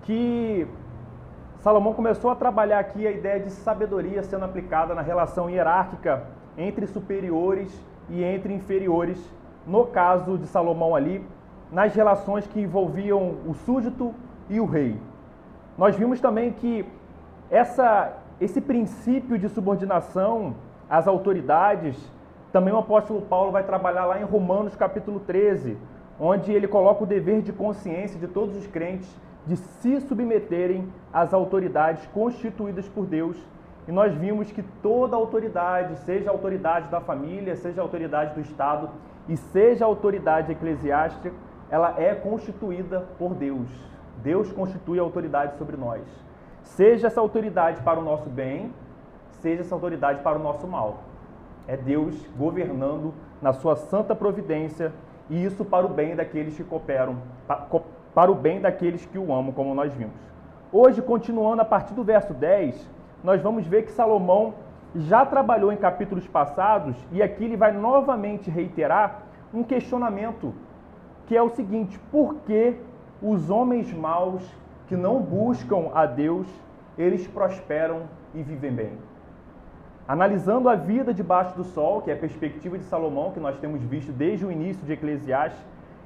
que Salomão começou a trabalhar aqui a ideia de sabedoria sendo aplicada na relação hierárquica entre superiores e entre inferiores, no caso de Salomão ali, nas relações que envolviam o súdito e o rei. Nós vimos também que esse princípio de subordinação às autoridades, também o apóstolo Paulo vai trabalhar lá em Romanos capítulo 13, onde ele coloca o dever de consciência de todos os crentes de se submeterem às autoridades constituídas por Deus. E nós vimos que toda autoridade, seja a autoridade da família, seja a autoridade do Estado e seja a autoridade eclesiástica, ela é constituída por Deus. Deus constitui a autoridade sobre nós. Seja essa autoridade para o nosso bem, seja essa autoridade para o nosso mal. É Deus governando na sua santa providência, e isso para o bem daqueles que cooperam, para o bem daqueles que o amam, como nós vimos. Hoje, continuando a partir do verso 10, nós vamos ver que Salomão já trabalhou em capítulos passados, e aqui ele vai novamente reiterar um questionamento, que é o seguinte: por que os homens maus que não buscam a Deus, eles prosperam e vivem bem? Analisando a vida debaixo do sol, que é a perspectiva de Salomão, que nós temos visto desde o início de Eclesiastes,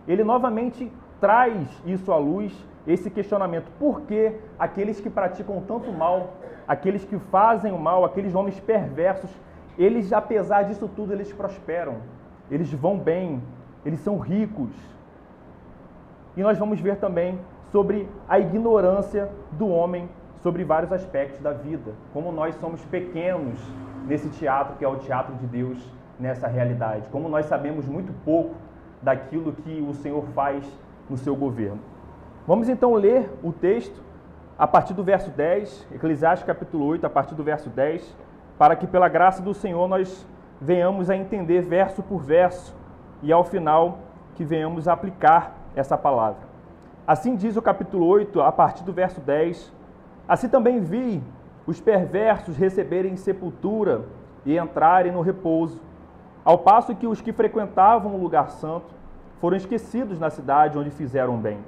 ele novamente traz isso à luz, esse questionamento: por que aqueles que praticam tanto mal, aqueles que fazem o mal, aqueles homens perversos, eles, apesar disso tudo, eles prosperam, eles vão bem, eles são ricos? E nós vamos ver também sobre a ignorância do homem sobre vários aspectos da vida, como nós somos pequenos nesse teatro que é o teatro de Deus, nessa realidade, como nós sabemos muito pouco daquilo que o Senhor faz no seu governo. Vamos então ler o texto a partir do verso 10, Eclesiastes capítulo 8, a partir do verso 10, para que pela graça do Senhor nós venhamos a entender verso por verso e ao final que venhamos a aplicar essa palavra. Assim diz o capítulo 8, a partir do verso 10: assim também vi os perversos receberem sepultura e entrarem no repouso, ao passo que os que frequentavam o lugar santo foram esquecidos na cidade onde fizeram bem.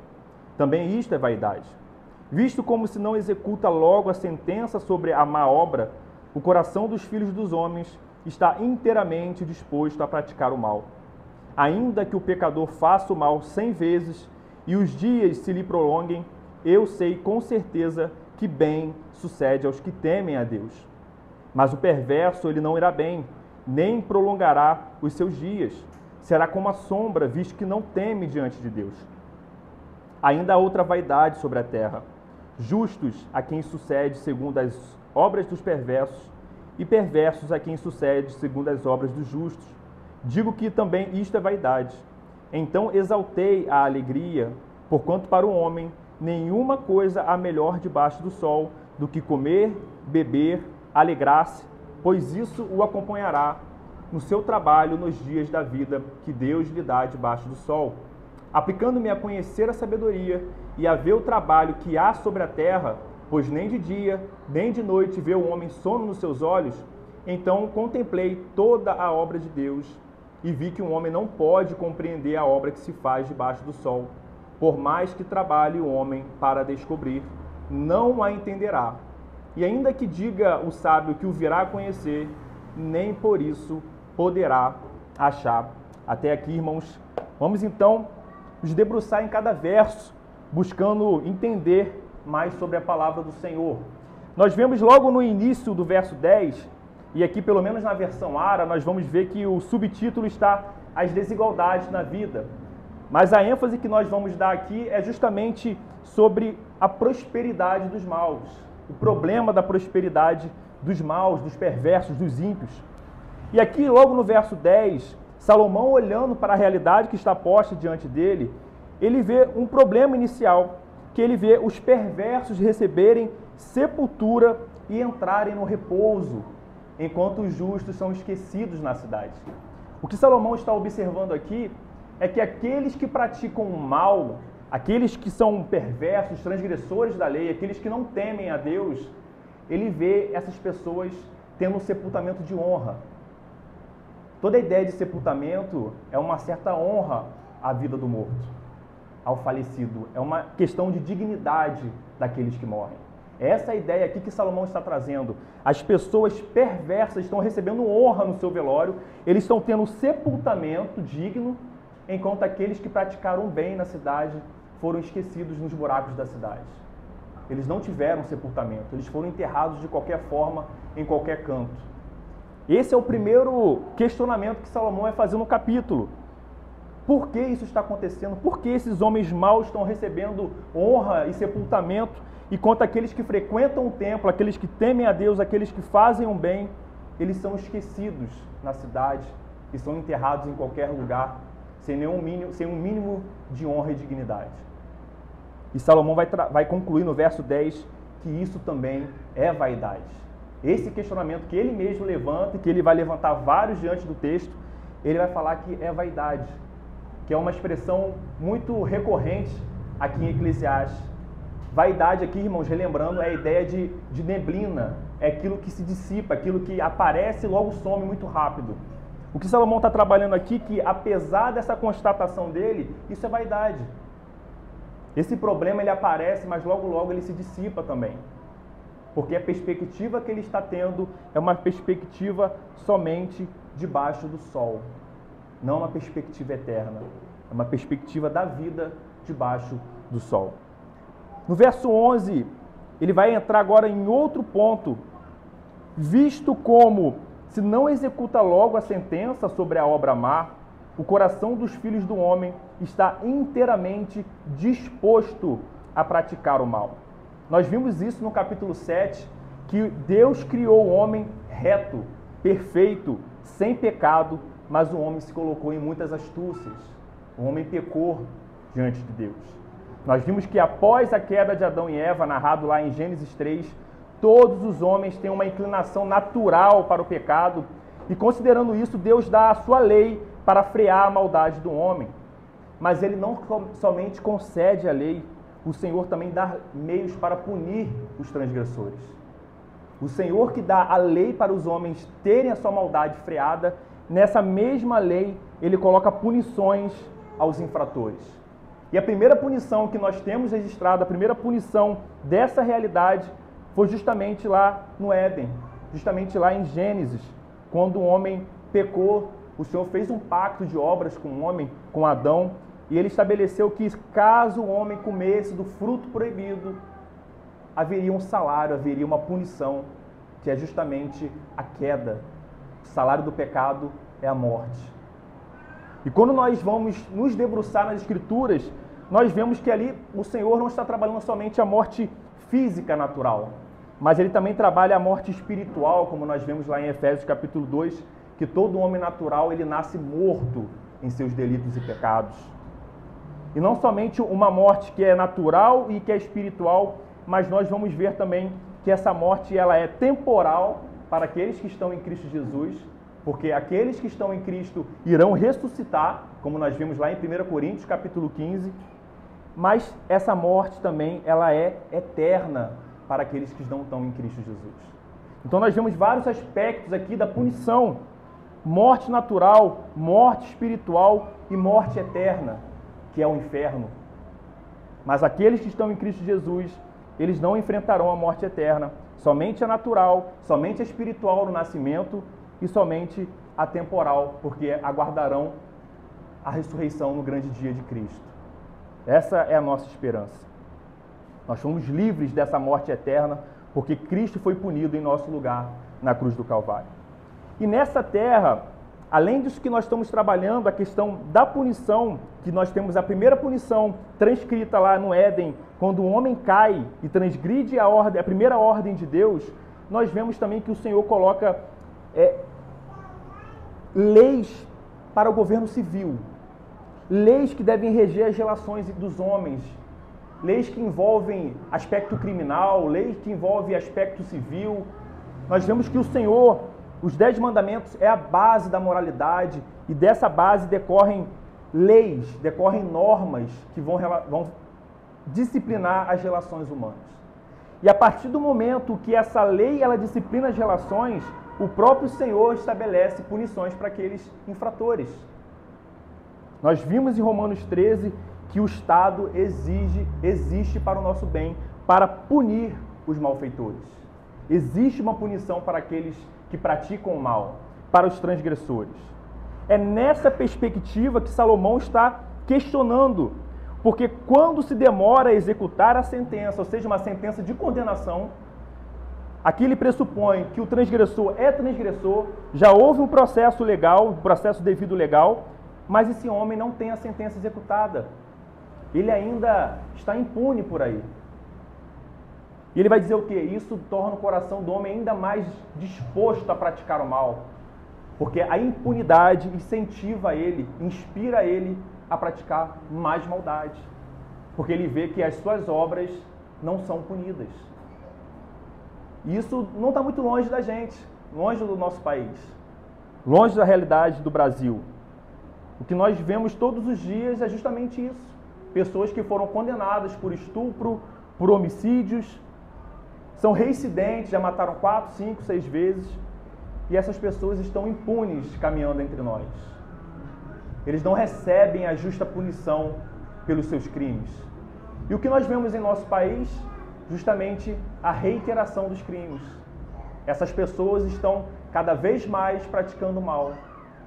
Também isto é vaidade. Visto como se não executa logo a sentença sobre a má obra, o coração dos filhos dos homens está inteiramente disposto a praticar o mal. Ainda que o pecador faça o mal 100 vezes e os dias se lhe prolonguem, eu sei com certeza que bem sucede aos que temem a Deus. Mas o perverso ele não irá bem, nem prolongará os seus dias. Será como a sombra, visto que não teme diante de Deus. Ainda há outra vaidade sobre a terra: justos a quem sucede segundo as obras dos perversos, e perversos a quem sucede segundo as obras dos justos. Digo que também isto é vaidade. Então exaltei a alegria, porquanto para o homem nenhuma coisa há melhor debaixo do sol do que comer, beber, alegrar-se, pois isso o acompanhará no seu trabalho nos dias da vida que Deus lhe dá debaixo do sol. Aplicando-me a conhecer a sabedoria e a ver o trabalho que há sobre a terra, pois nem de dia, nem de noite vê o homem sono nos seus olhos, então contemplei toda a obra de Deus e vi que um homem não pode compreender a obra que se faz debaixo do sol. Por mais que trabalhe o homem para descobrir, não a entenderá. E ainda que diga o sábio que o virá a conhecer, nem por isso poderá achar. Até aqui, irmãos. Vamos então nos debruçar em cada verso, buscando entender mais sobre a palavra do Senhor. Nós vemos logo no início do verso 10, e aqui pelo menos na versão ARA, nós vamos ver que o subtítulo está As Desigualdades na Vida. Mas a ênfase que nós vamos dar aqui é justamente sobre a prosperidade dos maus, o problema da prosperidade dos maus, dos perversos, dos ímpios. E aqui logo no verso 10, Salomão, olhando para a realidade que está posta diante dele, ele vê um problema inicial, que ele vê os perversos receberem sepultura e entrarem no repouso, enquanto os justos são esquecidos na cidade. O que Salomão está observando aqui é que aqueles que praticam o mal, aqueles que são perversos, transgressores da lei, aqueles que não temem a Deus, ele vê essas pessoas tendo um sepultamento de honra. Toda a ideia de sepultamento é uma certa honra à vida do morto. ao falecido, é uma questão de dignidade daqueles que morrem. Essa é a ideia aqui que Salomão está trazendo. As pessoas perversas estão recebendo honra no seu velório, eles estão tendo sepultamento digno, enquanto aqueles que praticaram bem na cidade foram esquecidos nos buracos da cidade. Eles não tiveram sepultamento, eles foram enterrados de qualquer forma, em qualquer canto. Esse é o primeiro questionamento que Salomão vai fazer no capítulo. Por que isso está acontecendo? Por que esses homens maus estão recebendo honra e sepultamento, enquanto aqueles que frequentam o templo, aqueles que temem a Deus, aqueles que fazem o bem, eles são esquecidos na cidade e são enterrados em qualquer lugar, sem um mínimo de honra e dignidade? E Salomão vai concluir no verso 10 que isso também é vaidade. Esse questionamento que ele mesmo levanta, e que ele vai levantar vários diante do texto, ele vai falar que é vaidade, que é uma expressão muito recorrente aqui em Eclesiastes. Vaidade aqui, irmãos, relembrando, é a ideia de neblina, é aquilo que se dissipa, aquilo que aparece e logo some muito rápido. O que Salomão está trabalhando aqui, que apesar dessa constatação dele, isso é vaidade. Esse problema ele aparece, mas logo logo ele se dissipa também. Porque a perspectiva que ele está tendo é uma perspectiva somente debaixo do sol. Não uma perspectiva eterna. É uma perspectiva da vida debaixo do sol. No verso 11, ele vai entrar agora em outro ponto. Visto como, se não executa logo a sentença sobre a obra má, o coração dos filhos do homem está inteiramente disposto a praticar o mal. Nós vimos isso no capítulo 7, que Deus criou o homem reto, perfeito, sem pecado, mas o homem se colocou em muitas astúcias. O homem pecou diante de Deus. Nós vimos que após a queda de Adão e Eva, narrado lá em Gênesis 3, todos os homens têm uma inclinação natural para o pecado, e considerando isso, Deus dá a sua lei para frear a maldade do homem. Mas ele não somente concede a lei, o Senhor também dá meios para punir os transgressores. O Senhor que dá a lei para os homens terem a sua maldade freada, nessa mesma lei ele coloca punições aos infratores. E a primeira punição que nós temos registrada, a primeira punição dessa realidade, foi justamente lá no Éden, justamente lá em Gênesis, quando o homem pecou. O Senhor fez um pacto de obras com o homem, com Adão, e ele estabeleceu que caso o homem comesse do fruto proibido, haveria um salário, haveria uma punição, que é justamente a queda. O salário do pecado é a morte. E quando nós vamos nos debruçar nas Escrituras, nós vemos que ali o Senhor não está trabalhando somente a morte física natural, mas ele também trabalha a morte espiritual, como nós vemos lá em Efésios capítulo 2, que todo homem natural ele nasce morto em seus delitos e pecados. E não somente uma morte que é natural e que é espiritual, mas nós vamos ver também que essa morte ela é temporal para aqueles que estão em Cristo Jesus, porque aqueles que estão em Cristo irão ressuscitar, como nós vimos lá em 1 Coríntios capítulo 15, mas essa morte também ela é eterna para aqueles que não estão em Cristo Jesus. Então nós vemos vários aspectos aqui da punição: morte natural, morte espiritual e morte eterna, que é o inferno. Mas aqueles que estão em Cristo Jesus, eles não enfrentarão a morte eterna, somente a natural, somente a espiritual no nascimento e somente a temporal, porque aguardarão a ressurreição no grande dia de Cristo. Essa é a nossa esperança. Nós somos livres dessa morte eterna, porque Cristo foi punido em nosso lugar na cruz do Calvário. E nessa terra, além disso que nós estamos trabalhando, a questão da punição, que nós temos a primeira punição transcrita lá no Éden, quando o homem cai e transgride a primeira ordem de Deus, nós vemos também que o Senhor coloca leis para o governo civil, leis que devem reger as relações dos homens, leis que envolvem aspecto criminal, leis que envolvem aspecto civil. Nós vemos que o Senhor, os 10 mandamentos é a base da moralidade, e dessa base decorrem leis, decorrem normas que vão disciplinar as relações humanas. E a partir do momento que essa lei ela disciplina as relações, o próprio Senhor estabelece punições para aqueles infratores. Nós vimos em Romanos 13 que o Estado existe para o nosso bem, para punir os malfeitores. Existe uma punição para aqueles que praticam o mal, para os transgressores. É nessa perspectiva que Salomão está questionando, porque quando se demora a executar a sentença, ou seja, uma sentença de condenação, aqui ele pressupõe que o transgressor é transgressor, já houve um processo legal, um processo devido legal, mas esse homem não tem a sentença executada. Ele ainda está impune por aí. E ele vai dizer o quê? Isso torna o coração do homem ainda mais disposto a praticar o mal, porque a impunidade incentiva ele, inspira ele a praticar mais maldade, porque ele vê que as suas obras não são punidas. E isso não está muito longe da gente, longe do nosso país, longe da realidade do Brasil. O que nós vemos todos os dias é justamente isso. Pessoas que foram condenadas por estupro, por homicídios, são reincidentes, já mataram 4, 5, 6 vezes, e essas pessoas estão impunes caminhando entre nós. Eles não recebem a justa punição pelos seus crimes. E o que nós vemos em nosso país? Justamente a reiteração dos crimes. Essas pessoas estão cada vez mais praticando mal,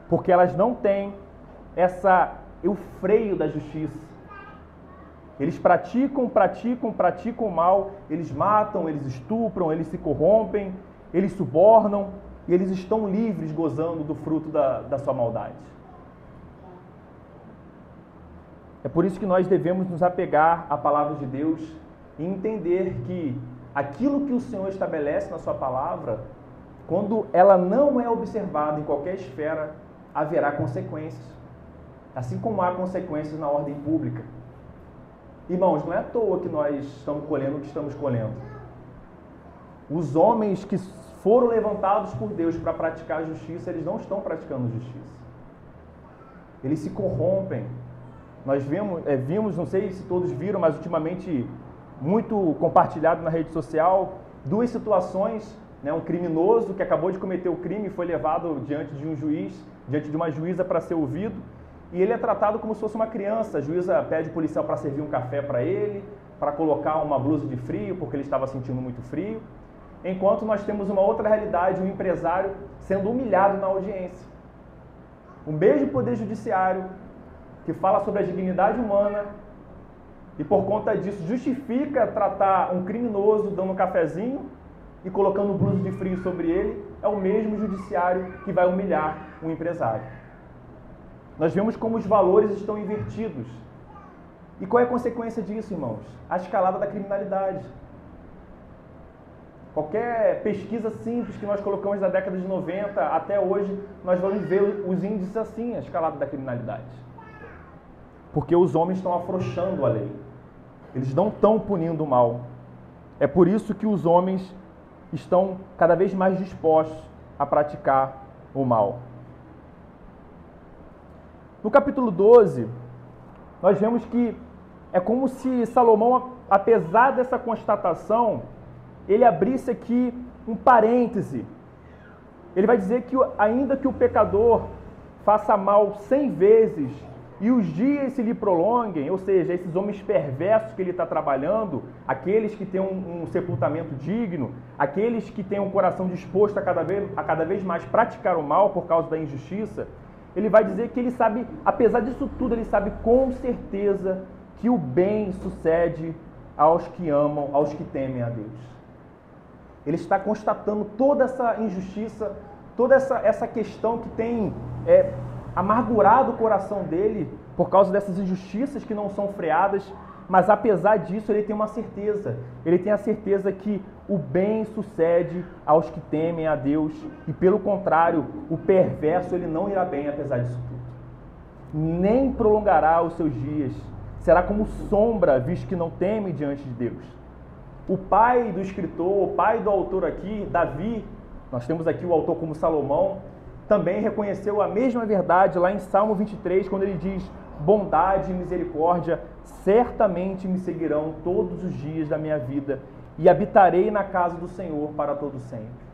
porque elas não têm o freio da justiça. Eles praticam o mal, eles matam, eles estupram, eles se corrompem, eles subornam, e eles estão livres gozando do fruto da sua maldade. É por isso que nós devemos nos apegar à palavra de Deus e entender que aquilo que o Senhor estabelece na sua palavra, quando ela não é observada em qualquer esfera, haverá consequências. Assim como há consequências na ordem pública. Irmãos, não é à toa que nós estamos colhendo o que estamos colhendo. Os homens que foram levantados por Deus para praticar a justiça, eles não estão praticando justiça. Eles se corrompem. Nós vimos, não sei se todos viram, mas ultimamente muito compartilhado na rede social, 2 situações, né? Um criminoso que acabou de cometer o crime foi levado diante de um juiz, diante de uma juíza para ser ouvido, e ele é tratado como se fosse uma criança. A juíza pede o policial para servir um café para ele, para colocar uma blusa de frio, porque ele estava sentindo muito frio. Enquanto nós temos uma outra realidade, um empresário sendo humilhado na audiência. O mesmo poder judiciário que fala sobre a dignidade humana e por conta disso justifica tratar um criminoso dando um cafezinho e colocando blusa de frio sobre ele, é o mesmo judiciário que vai humilhar um empresário. Nós vemos como os valores estão invertidos. E qual é a consequência disso, irmãos? A escalada da criminalidade. Qualquer pesquisa simples que nós colocamos na década de 90 até hoje, nós vamos ver os índices assim, a escalada da criminalidade. Porque os homens estão afrouxando a lei. Eles não estão punindo o mal. É por isso que os homens estão cada vez mais dispostos a praticar o mal. No capítulo 12, nós vemos que é como se Salomão, apesar dessa constatação, ele abrisse aqui um parêntese. Ele vai dizer que ainda que o pecador faça mal 100 vezes e os dias se lhe prolonguem, ou seja, esses homens perversos que ele está trabalhando, aqueles que têm um sepultamento digno, aqueles que têm um coração disposto a cada vez mais praticar o mal por causa da injustiça, ele vai dizer que ele sabe, apesar disso tudo, ele sabe com certeza que o bem sucede aos que amam, aos que temem a Deus. Ele está constatando toda essa injustiça, toda essa questão que tem amargurado o coração dele por causa dessas injustiças que não são freadas, mas apesar disso ele tem uma certeza. Ele tem a certeza que o bem sucede aos que temem a Deus e, pelo contrário, o perverso ele não irá bem apesar disso tudo. Nem prolongará os seus dias. Será como sombra, visto que não teme diante de Deus. O pai do escritor, o pai do autor aqui, Davi, nós temos aqui o autor como Salomão, também reconheceu a mesma verdade lá em Salmo 23, quando ele diz: bondade e misericórdia certamente me seguirão todos os dias da minha vida e habitarei na casa do Senhor para todo sempre.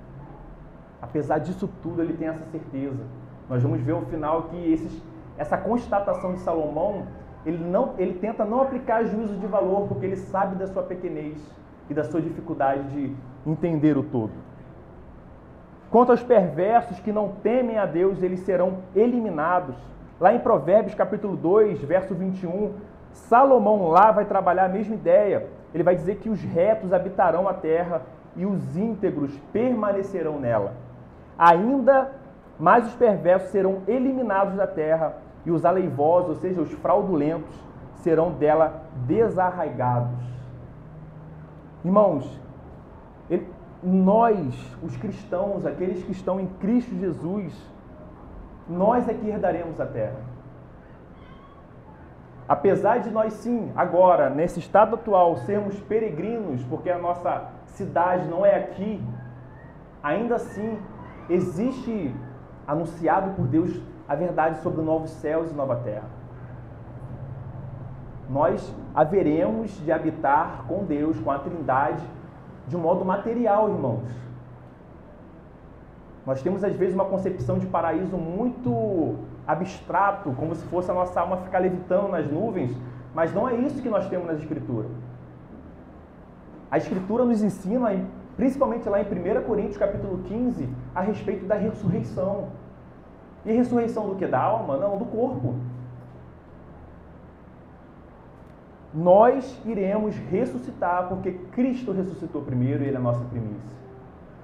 Apesar disso tudo, ele tem essa certeza. Nós vamos ver ao final que essa constatação de Salomão ele tenta não aplicar juízo de valor, porque ele sabe da sua pequenez e da sua dificuldade de entender o todo. Quanto aos perversos que não temem a Deus, eles serão eliminados. Lá em Provérbios capítulo 2, verso 21, Salomão lá vai trabalhar a mesma ideia. Ele vai dizer que os retos habitarão a terra e os íntegros permanecerão nela. Ainda mais os perversos serão eliminados da terra e os aleivosos, ou seja, os fraudulentos, serão dela desarraigados. Irmãos, nós, os cristãos, aqueles que estão em Cristo Jesus, nós é que herdaremos a terra. Apesar de nós sim, agora, nesse estado atual, sermos peregrinos, porque a nossa cidade não é aqui, ainda assim existe anunciado por Deus a verdade sobre novos céus e nova terra. Nós haveremos de habitar com Deus, com a Trindade, de um modo material, irmãos. Nós temos às vezes uma concepção de paraíso muito abstrato, como se fosse a nossa alma ficar levitando nas nuvens, mas não é isso que nós temos na Escritura. A Escritura nos ensina, principalmente lá em 1 Coríntios capítulo 15, a respeito da ressurreição. E a ressurreição do que? Da alma? Não, do corpo. Nós iremos ressuscitar porque Cristo ressuscitou primeiro e Ele é a nossa primícia.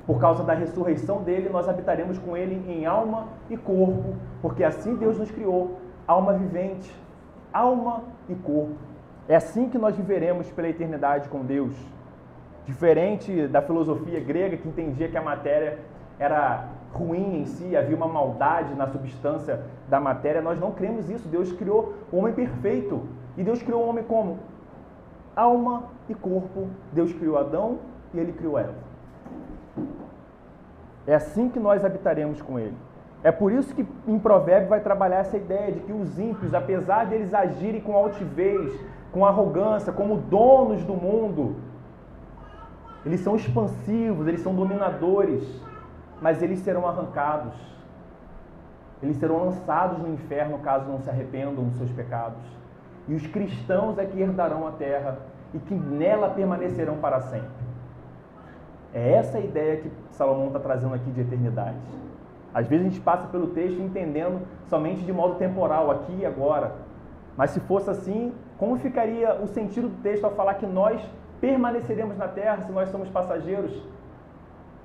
Por causa da ressurreição dele, nós habitaremos com ele em alma e corpo, porque assim Deus nos criou, alma vivente, alma e corpo. É assim que nós viveremos pela eternidade com Deus. Diferente da filosofia grega, que entendia que a matéria era ruim em si, havia uma maldade na substância da matéria, nós não cremos isso. Deus criou o homem perfeito. E Deus criou o homem como? Alma e corpo. Deus criou Adão e ele criou Eva. É assim que nós habitaremos com ele. É por isso que em Provérbios vai trabalhar essa ideia de que os ímpios, apesar de eles agirem com altivez, com arrogância, como donos do mundo, eles são expansivos, eles são dominadores, mas eles serão arrancados. Eles serão lançados no inferno caso não se arrependam dos seus pecados. E os cristãos é que herdarão a terra e que nela permanecerão para sempre. É essa a ideia que Salomão está trazendo aqui de eternidade. Às vezes a gente passa pelo texto entendendo somente de modo temporal, aqui e agora. Mas se fosse assim, como ficaria o sentido do texto ao falar que nós permaneceremos na terra se nós somos passageiros?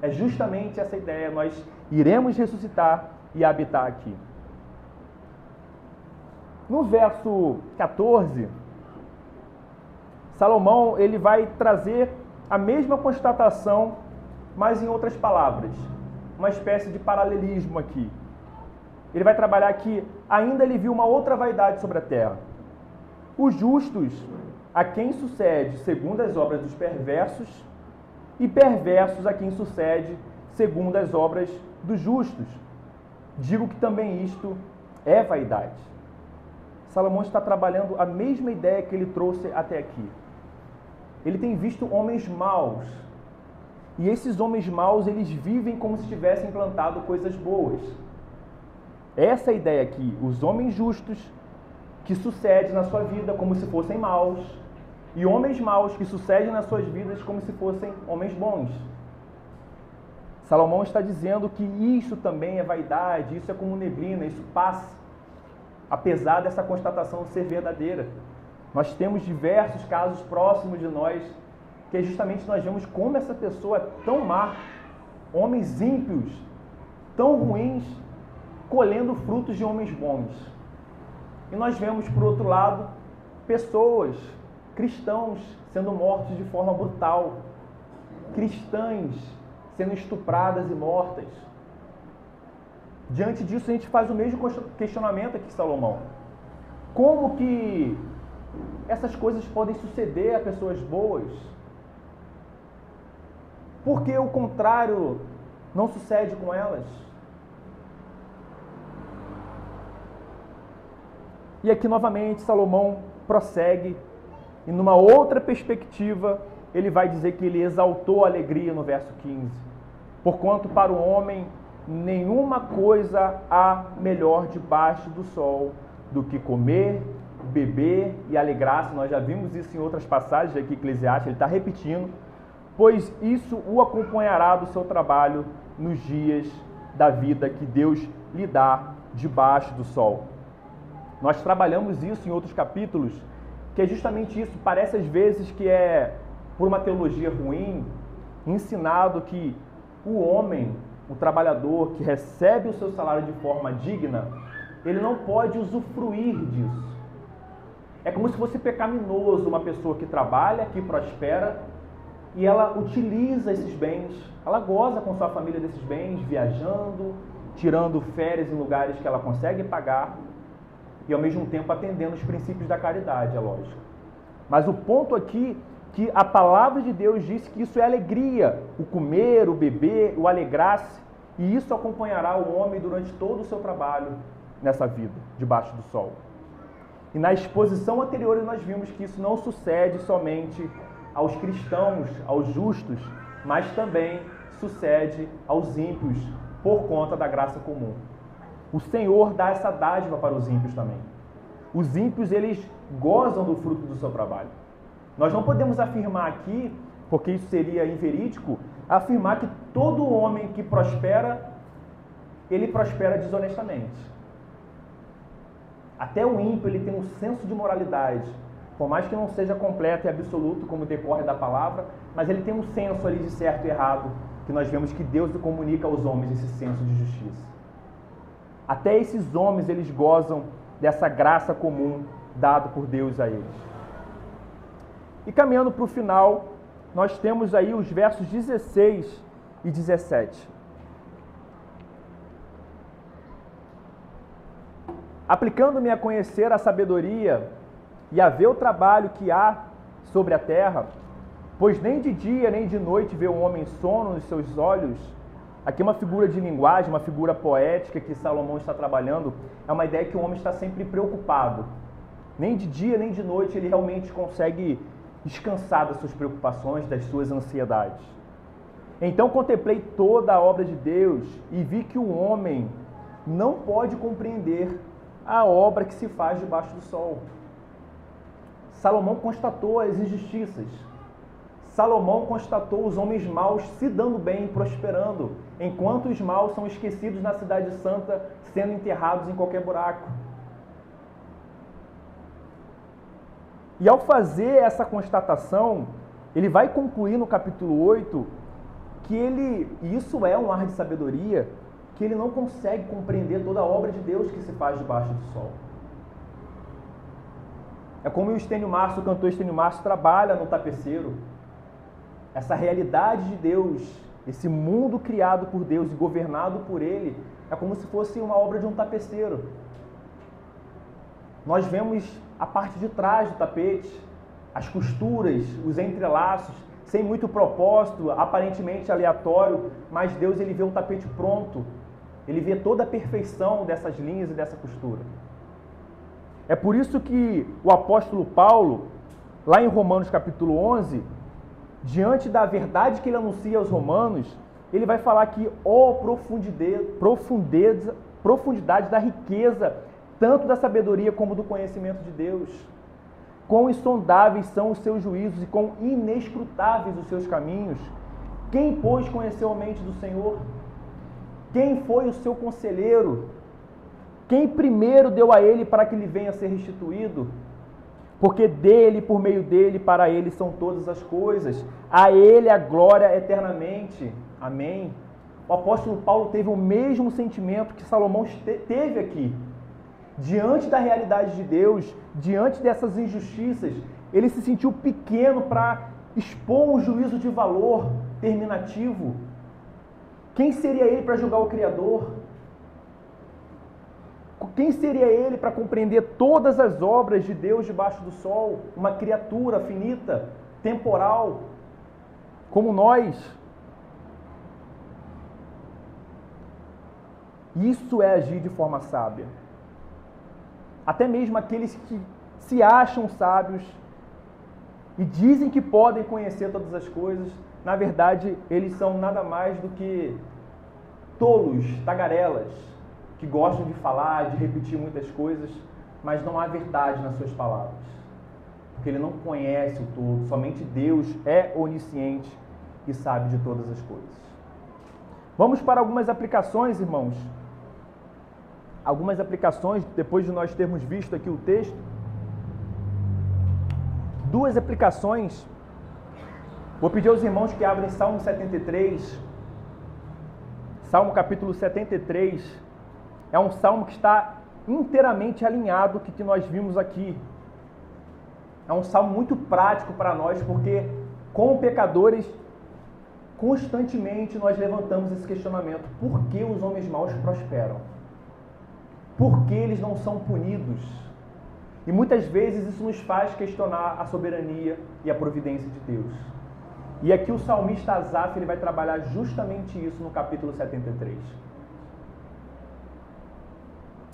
É justamente essa ideia, nós iremos ressuscitar e habitar aqui. No verso 14, Salomão ele vai trazer a mesma constatação, mas em outras palavras. Uma espécie de paralelismo aqui. Ele vai trabalhar que ainda ele viu uma outra vaidade sobre a terra. Os justos, a quem sucede segundo as obras dos perversos, e perversos a quem sucede segundo as obras dos justos. Digo que também isto é vaidade. Salomão está trabalhando a mesma ideia que ele trouxe até aqui. Ele tem visto homens maus. E esses homens maus, eles vivem como se tivessem plantado coisas boas. Essa é a ideia aqui. Os homens justos que sucedem na sua vida como se fossem maus. E homens maus que sucedem nas suas vidas como se fossem homens bons. Salomão está dizendo que isso também é vaidade, isso é como neblina, isso passa. Apesar dessa constatação ser verdadeira. Nós temos diversos casos próximos de nós, que justamente nós vemos como essa pessoa é tão má, homens ímpios, tão ruins, colhendo frutos de homens bons. E nós vemos, por outro lado, pessoas, cristãos, sendo mortos de forma brutal, cristãs sendo estupradas e mortas. Diante disso, a gente faz o mesmo questionamento aqui, Salomão. Como que essas coisas podem suceder a pessoas boas? Por que o contrário não sucede com elas? E aqui novamente Salomão prossegue e numa outra perspectiva ele vai dizer que ele exaltou a alegria no verso 15. Porquanto para o homem nenhuma coisa há melhor debaixo do sol do que comer beber e alegrar-se. Nós já vimos isso em outras passagens aqui, Eclesiastes, ele está repetindo. Pois isso o acompanhará do seu trabalho nos dias da vida que Deus lhe dá debaixo do sol. Nós trabalhamos isso em outros capítulos, que é justamente isso. Parece às vezes que é, por uma teologia ruim, ensinado que o homem, o trabalhador que recebe o seu salário de forma digna, ele não pode usufruir disso. É como se fosse pecaminoso uma pessoa que trabalha, que prospera, e ela utiliza esses bens, ela goza com sua família desses bens, viajando, tirando férias em lugares que ela consegue pagar, e ao mesmo tempo atendendo os princípios da caridade, é lógico. Mas o ponto aqui que a palavra de Deus diz que isso é alegria, o comer, o beber, o alegrar-se, e isso acompanhará o homem durante todo o seu trabalho nessa vida, debaixo do sol. E na exposição anterior nós vimos que isso não sucede somente aos cristãos, aos justos, mas também sucede aos ímpios por conta da graça comum. O Senhor dá essa dádiva para os ímpios também. Os ímpios, eles gozam do fruto do seu trabalho. Nós não podemos afirmar aqui, porque isso seria inverídico, afirmar que todo homem que prospera, ele prospera desonestamente. Até o ímpio, ele tem um senso de moralidade, por mais que não seja completo e absoluto, como decorre da palavra, mas ele tem um senso ali de certo e errado, que nós vemos que Deus comunica aos homens esse senso de justiça. Até esses homens, eles gozam dessa graça comum dada por Deus a eles. E caminhando para o final, nós temos aí os versos 16 e 17. Aplicando-me a conhecer a sabedoria e a ver o trabalho que há sobre a terra, pois nem de dia nem de noite vê um homem sono nos seus olhos. Aqui uma figura de linguagem, uma figura poética que Salomão está trabalhando, é uma ideia que o homem está sempre preocupado. Nem de dia nem de noite ele realmente consegue descansar das suas preocupações, das suas ansiedades. Então contemplei toda a obra de Deus e vi que o homem não pode compreender a obra que se faz debaixo do sol. Salomão constatou as injustiças. Salomão constatou os homens maus se dando bem e prosperando, enquanto os maus são esquecidos na cidade santa, sendo enterrados em qualquer buraco. E ao fazer essa constatação, ele vai concluir no capítulo 8 que e isso é um ar de sabedoria, que ele não consegue compreender toda a obra de Deus que se faz debaixo do sol. É como o Estênio Março, o cantor Estênio Março, trabalha no tapeceiro. Essa realidade de Deus, esse mundo criado por Deus e governado por Ele, é como se fosse uma obra de um tapeceiro. Nós vemos a parte de trás do tapete, as costuras, os entrelaços, sem muito propósito, aparentemente aleatório, mas Deus ele vê um tapete pronto, ele vê toda a perfeição dessas linhas e dessa costura. É por isso que o apóstolo Paulo, lá em Romanos capítulo 11, diante da verdade que ele anuncia aos romanos, ele vai falar que, profundidade da riqueza, tanto da sabedoria como do conhecimento de Deus. Quão insondáveis são os seus juízos e quão inescrutáveis os seus caminhos. Quem, pois, conheceu a mente do Senhor? Quem foi o seu conselheiro? Quem primeiro deu a ele para que lhe venha a ser restituído? Porque dele, por meio dele, para ele são todas as coisas. A ele a glória eternamente. Amém. O apóstolo Paulo teve o mesmo sentimento que Salomão teve aqui. Diante da realidade de Deus, diante dessas injustiças, ele se sentiu pequeno para expor um juízo de valor terminativo. Quem seria ele para julgar o Criador? Quem seria ele para compreender todas as obras de Deus debaixo do sol? Uma criatura finita, temporal, como nós. Isso é agir de forma sábia. Até mesmo aqueles que se acham sábios e dizem que podem conhecer todas as coisas, na verdade, eles são nada mais do que tolos, tagarelas, que gostam de falar, de repetir muitas coisas, mas não há verdade nas suas palavras. Porque ele não conhece o todo, somente Deus é onisciente e sabe de todas as coisas. Vamos para algumas aplicações, irmãos. Algumas aplicações, depois de nós termos visto aqui o texto. Duas aplicações. Vou pedir aos irmãos que abrem Salmo 73. Salmo capítulo 73. É um salmo que está inteiramente alinhado com o que nós vimos aqui. É um salmo muito prático para nós, porque como pecadores, constantemente nós levantamos esse questionamento. Por que os homens maus prosperam? Por que eles não são punidos? E muitas vezes isso nos faz questionar a soberania e a providência de Deus. E aqui o salmista Asaf, ele vai trabalhar justamente isso no capítulo 73.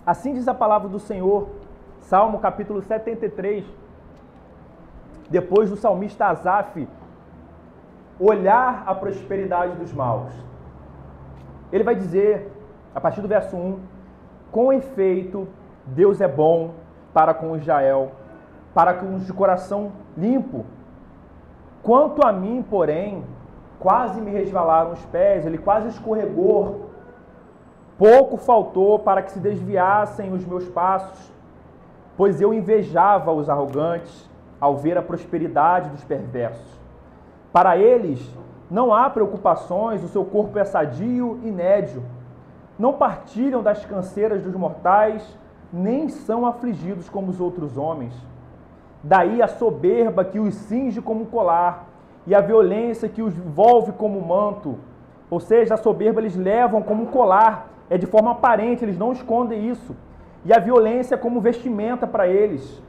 Assim diz a palavra do Senhor, Salmo capítulo 73, depois do salmista Asaf olhar a prosperidade dos maus. Ele vai dizer, a partir do verso 1, com efeito, Deus é bom para com Israel, para com os de coração limpo. Quanto a mim, porém, quase me resvalaram os pés, ele quase escorregou. Pouco faltou para que se desviassem os meus passos, pois eu invejava os arrogantes ao ver a prosperidade dos perversos. Para eles não há preocupações, o seu corpo é sadio e nédio. Não partilham das canseiras dos mortais, nem são afligidos como os outros homens. Daí a soberba que os cinge como um colar, e a violência que os envolve como um manto. Ou seja, a soberba eles levam como um colar, é de forma aparente, eles não escondem isso. E a violência como vestimenta para eles.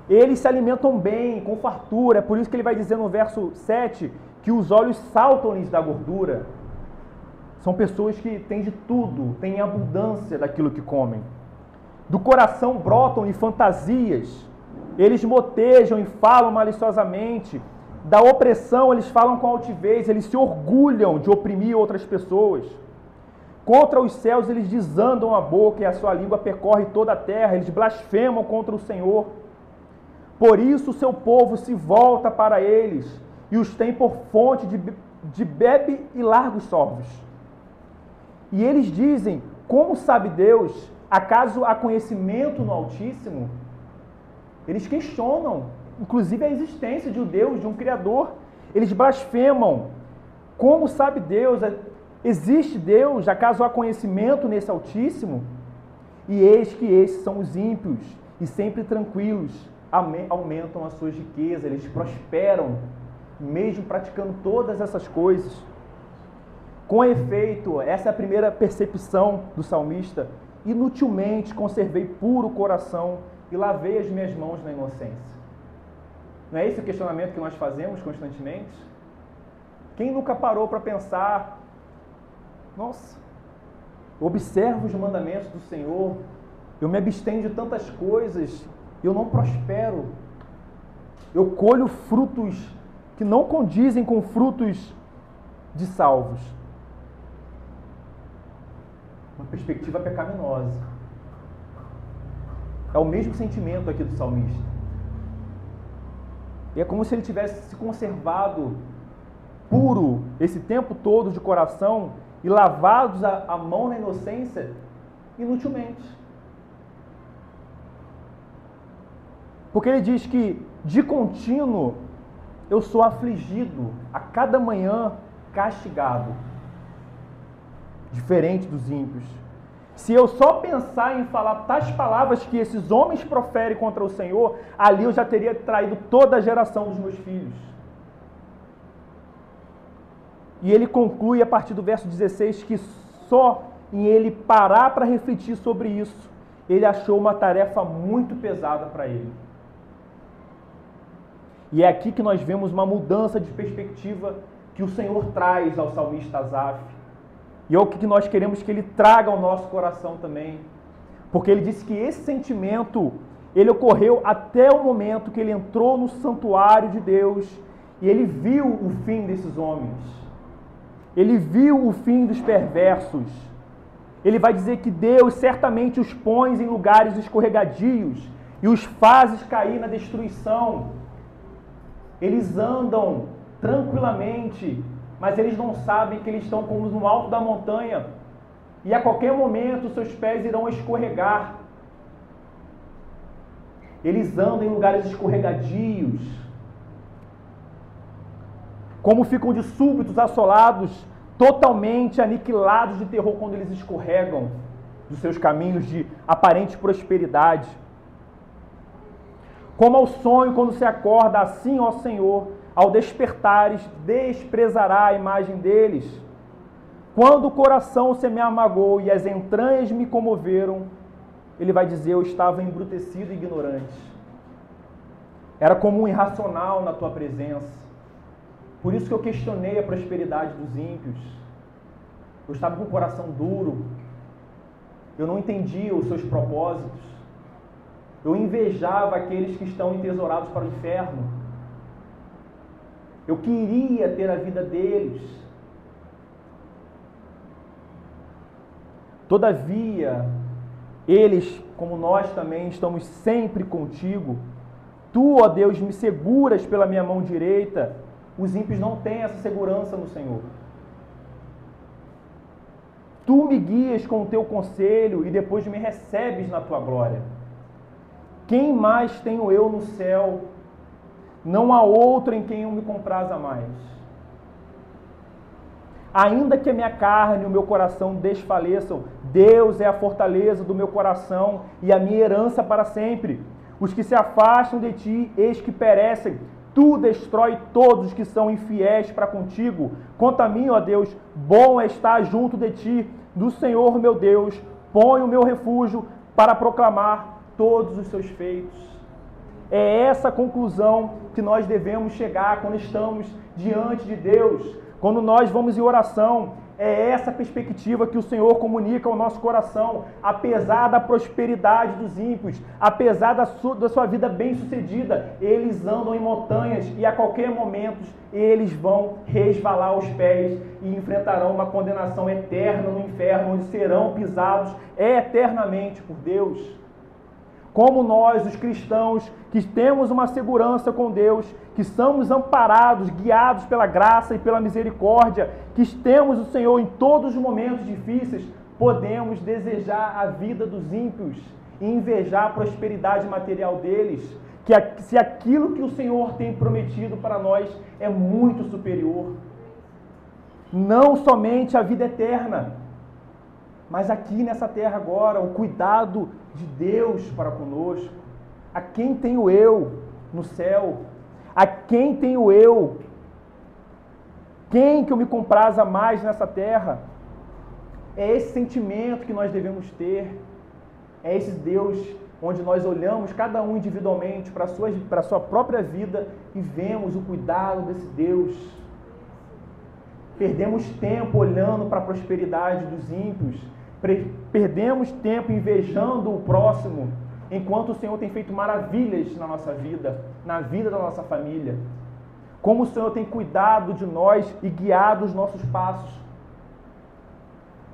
Eles se alimentam bem, com fartura, é por isso que ele vai dizer no verso 7, que os olhos saltam-lhes da gordura. São pessoas que têm de tudo, têm abundância daquilo que comem. Do coração brotam e fantasias, eles motejam e falam maliciosamente. Da opressão eles falam com altivez, eles se orgulham de oprimir outras pessoas. Contra os céus eles desandam a boca e a sua língua percorre toda a terra, eles blasfemam contra o Senhor. Por isso o seu povo se volta para eles e os tem por fonte de bebe e largos sorvos. E eles dizem, como sabe Deus? Acaso há conhecimento no Altíssimo? Eles questionam, inclusive, a existência de um Deus, de um Criador. Eles blasfemam. Como sabe Deus? Existe Deus? Acaso há conhecimento nesse Altíssimo? E eis que esses são os ímpios, e sempre tranquilos, aumentam as suas riquezas, eles prosperam, mesmo praticando todas essas coisas. Com efeito, essa é a primeira percepção do salmista. Inutilmente conservei puro o coração e lavei as minhas mãos na inocência. Não é esse o questionamento que nós fazemos constantemente? Quem nunca parou para pensar, nossa, eu observo os mandamentos do Senhor, eu me abstenho de tantas coisas, eu não prospero, eu colho frutos que não condizem com frutos de salvos. Uma perspectiva pecaminosa. É o mesmo sentimento aqui do salmista. E é como se ele tivesse se conservado puro esse tempo todo de coração e lavados a mão na inocência inutilmente. Porque ele diz que de contínuo eu sou afligido, a cada manhã castigado. Diferente dos ímpios. Se eu só pensar em falar tais palavras que esses homens proferem contra o Senhor, ali eu já teria traído toda a geração dos meus filhos. E ele conclui a partir do verso 16 que só em ele parar para refletir sobre isso, ele achou uma tarefa muito pesada para ele. E é aqui que nós vemos uma mudança de perspectiva que o Senhor traz ao salmista Asaf. E é o que nós queremos que ele traga ao nosso coração também. Porque ele disse que esse sentimento, ele ocorreu até o momento que ele entrou no santuário de Deus e ele viu o fim desses homens. Ele viu o fim dos perversos. ele vai dizer que Deus certamente os põe em lugares escorregadios e os faz cair na destruição. Eles andam tranquilamente, mas eles não sabem que eles estão como no alto da montanha e a qualquer momento seus pés irão escorregar. Eles andam em lugares escorregadios, como ficam de súbitos assolados, totalmente aniquilados de terror quando eles escorregam dos seus caminhos de aparente prosperidade. Como ao sonho quando se acorda, assim, ó Senhor, ao despertares, desprezará a imagem deles. Quando o coração se me amagou e as entranhas me comoveram, ele vai dizer, eu estava embrutecido e ignorante. Era como um irracional na tua presença. Por isso que eu questionei a prosperidade dos ímpios. Eu estava com o coração duro. Eu não entendia os seus propósitos. Eu invejava aqueles que estão entesourados para o inferno. Eu queria ter a vida deles. Todavia, eles, como nós também, estamos sempre contigo. Tu, ó Deus, me seguras pela minha mão direita. Os ímpios não têm essa segurança no Senhor. Tu me guias com o teu conselho e depois me recebes na tua glória. Quem mais tenho eu no céu? Não há outro em quem eu me compraza mais. Ainda que a minha carne e o meu coração desfaleçam, Deus é a fortaleza do meu coração e a minha herança para sempre. Os que se afastam de ti, eis que perecem. Tu destrói todos os que são infiéis para contigo. Quanto a mim, ó Deus, bom é estar junto de ti, do Senhor meu Deus. Põe o meu refúgio para proclamar todos os seus feitos. É essa a conclusão que nós devemos chegar quando estamos diante de Deus, quando nós vamos em oração. É essa perspectiva que o Senhor comunica ao nosso coração. Apesar da prosperidade dos ímpios, apesar da sua vida bem-sucedida, eles andam em montanhas e a qualquer momento eles vão resvalar os pés e enfrentarão uma condenação eterna no inferno, onde serão pisados eternamente por Deus. Como nós, os cristãos, que temos uma segurança com Deus, que somos amparados, guiados pela graça e pela misericórdia, que temos o Senhor em todos os momentos difíceis, podemos desejar a vida dos ímpios e invejar a prosperidade material deles, se aquilo que o Senhor tem prometido para nós é muito superior. Não somente a vida eterna, mas aqui nessa terra agora, o cuidado de Deus para conosco. A quem tenho eu no céu? A quem tenho eu? Quem que eu me compraza mais nessa terra? É esse sentimento que nós devemos ter. É esse Deus onde nós olhamos cada um individualmente para a sua própria vida e vemos o cuidado desse Deus. Perdemos tempo olhando para a prosperidade dos ímpios. Perdemos tempo invejando o próximo, enquanto o Senhor tem feito maravilhas na nossa vida, na vida da nossa família. Como o Senhor tem cuidado de nós e guiado os nossos passos,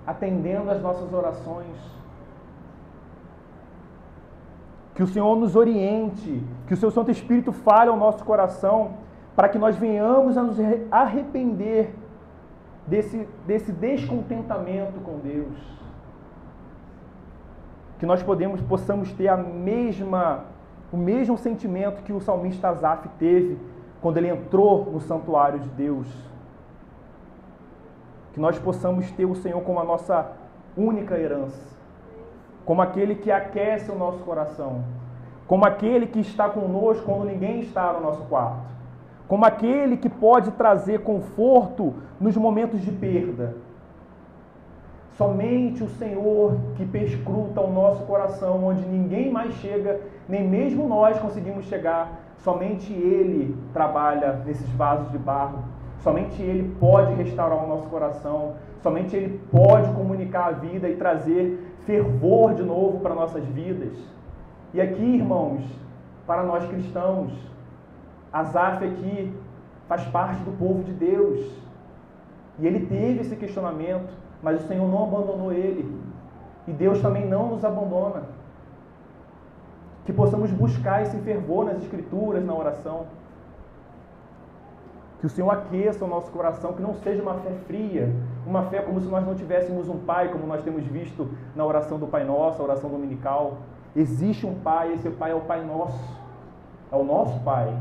atendendo às nossas orações. Que o Senhor nos oriente, que o seu Santo Espírito fale ao nosso coração, para que nós venhamos a nos arrepender desse descontentamento com Deus. Que nós possamos ter o mesmo sentimento que o salmista Asaf teve quando ele entrou no santuário de Deus. Que nós possamos ter o Senhor como a nossa única herança, como aquele que aquece o nosso coração, como aquele que está conosco quando ninguém está no nosso quarto, como aquele que pode trazer conforto nos momentos de perda. Somente o Senhor que perscruta o nosso coração, onde ninguém mais chega, nem mesmo nós conseguimos chegar. Somente Ele trabalha nesses vasos de barro. Somente Ele pode restaurar o nosso coração. Somente Ele pode comunicar a vida e trazer fervor de novo para nossas vidas. E aqui, irmãos, para nós cristãos, Asaf aqui faz parte do povo de Deus. E ele teve esse questionamento, mas o Senhor não abandonou ele. E Deus também não nos abandona. Que possamos buscar esse fervor nas Escrituras, na oração. Que o Senhor aqueça o nosso coração, que não seja uma fé fria, uma fé como se nós não tivéssemos um Pai, como nós temos visto na oração do Pai Nosso, a oração dominical. Existe um Pai, esse Pai é o Pai Nosso, é o nosso Pai.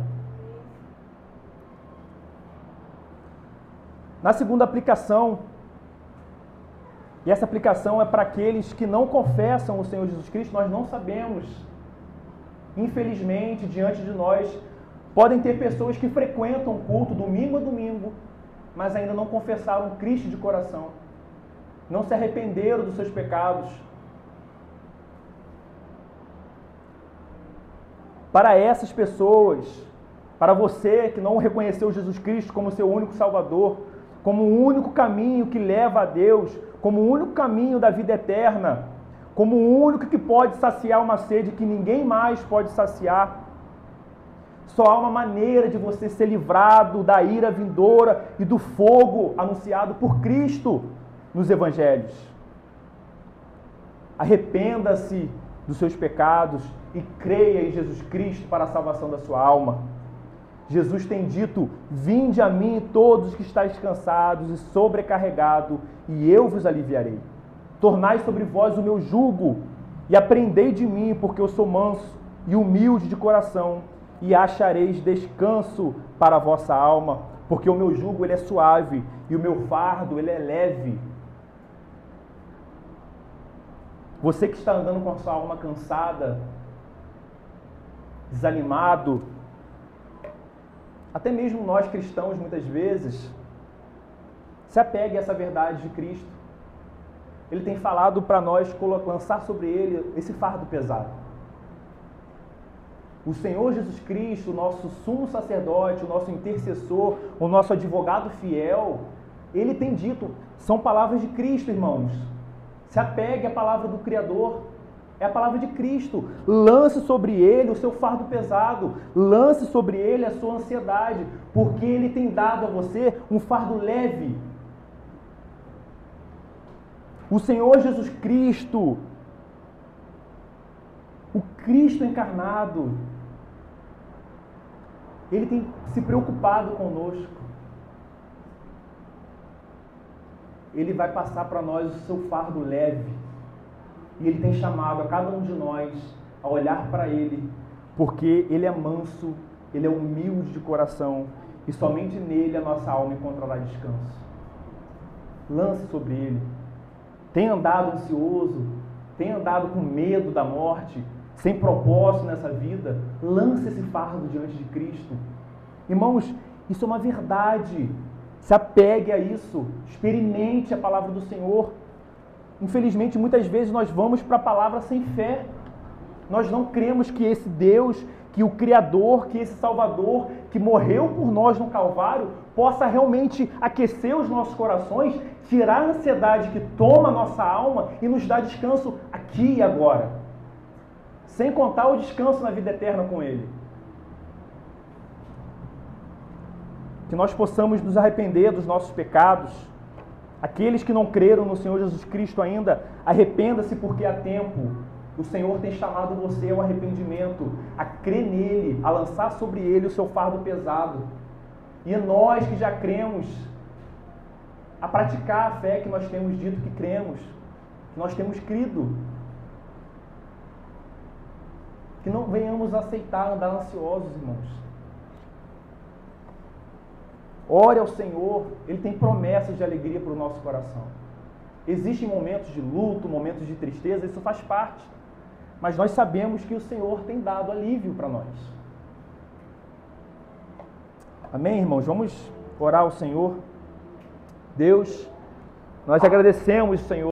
Na segunda aplicação, e essa aplicação é para aqueles que não confessam o Senhor Jesus Cristo, nós não sabemos. Infelizmente, diante de nós, podem ter pessoas que frequentam o culto domingo a domingo, mas ainda não confessaram Cristo de coração. Não se arrependeram dos seus pecados. Para essas pessoas, para você que não reconheceu Jesus Cristo como seu único Salvador, como o único caminho que leva a Deus, como o único caminho da vida eterna, como o único que pode saciar uma sede que ninguém mais pode saciar, só há uma maneira de você ser livrado da ira vindoura e do fogo anunciado por Cristo nos Evangelhos. Arrependa-se dos seus pecados e creia em Jesus Cristo para a salvação da sua alma. Jesus tem dito: vinde a mim todos os que estáis cansados e sobrecarregados, e eu vos aliviarei. Tornai sobre vós o meu jugo e aprendei de mim, porque eu sou manso e humilde de coração, e achareis descanso para a vossa alma, porque o meu jugo ele é suave e o meu fardo ele é leve. Você que está andando com a sua alma cansada, desanimado, até mesmo nós cristãos muitas vezes, se apegue a essa verdade de Cristo. Ele tem falado para nós lançar sobre ele esse fardo pesado. O Senhor Jesus Cristo, o nosso sumo sacerdote, o nosso intercessor, o nosso advogado fiel, ele tem dito, são palavras de Cristo, irmãos. Se apegue à palavra do Criador, é a palavra de Cristo. Lance sobre ele o seu fardo pesado, lance sobre ele a sua ansiedade, porque ele tem dado a você um fardo leve. O Senhor Jesus Cristo, o Cristo encarnado, ele tem se preocupado conosco. Ele vai passar para nós o seu fardo leve. E ele tem chamado a cada um de nós a olhar para ele, porque ele é manso, ele é humilde de coração, e somente nele a nossa alma encontrará descanso. Lance sobre ele. Tem andado ansioso, tem andado com medo da morte, sem propósito nessa vida, lance esse fardo diante de Cristo. Irmãos, isso é uma verdade. Se apegue a isso, experimente a palavra do Senhor. Infelizmente, muitas vezes nós vamos para a palavra sem fé. Nós não cremos que esse Deus, que o Criador, que esse Salvador, que morreu por nós no Calvário, possa realmente aquecer os nossos corações, tirar a ansiedade que toma a nossa alma e nos dar descanso aqui e agora. Sem contar o descanso na vida eterna com Ele. Que nós possamos nos arrepender dos nossos pecados. Aqueles que não creram no Senhor Jesus Cristo ainda, arrependa-se porque há tempo. O Senhor tem chamado você ao arrependimento, a crer nele, a lançar sobre ele o seu fardo pesado. E nós que já cremos, a praticar a fé que nós temos dito que cremos, que nós temos crido. Que não venhamos aceitar andar ansiosos, irmãos. Ore ao Senhor, Ele tem promessas de alegria para o nosso coração. Existem momentos de luto, momentos de tristeza, isso faz parte. Mas nós sabemos que o Senhor tem dado alívio para nós. Amém, irmãos? Vamos orar ao Senhor. Deus, nós agradecemos, Senhor.